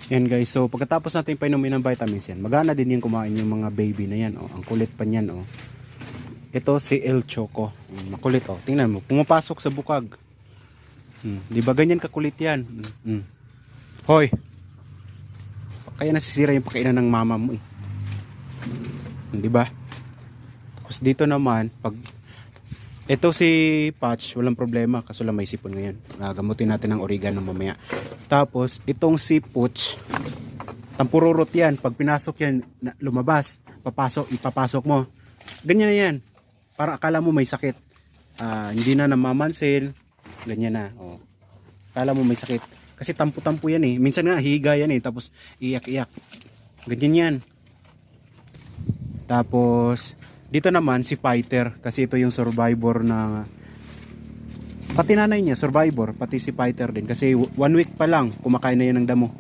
Yan guys, so pagkatapos natin painumin ng vitamins yan, magana din yung kumain yung mga baby na yan. Oh. Ang kulit pa niyan. Oh. Ito si El Choco. Makulit. Oh. Tingnan mo, pumapasok sa bukag. Di ba ganyan kakulit yan? Hoy! Kaya nasisira yung pakainan ng mama mo eh. Di ba? Tapos dito naman, pag ito si Patch, walang problema kaso lang may sipon ngayon. Gamutin natin ng oregano mamaya. Tapos itong si Pooch, tampururot yan. Pag pinasok yan, lumabas, ipapasok mo. Ganyan na yan. Para akala mo may sakit. Hindi na namamansin. Ganyan na. Oh. Akala mo may sakit. Kasi tampo-tampo yan eh. Minsan nga higa yan eh. Tapos iyak-iyak. Ganyan yan. Tapos dito naman si Fighter, kasi ito yung survivor na pati nanay niya survivor, pati si Fighter din kasi 1 week pa lang kumakain na yan ng damo.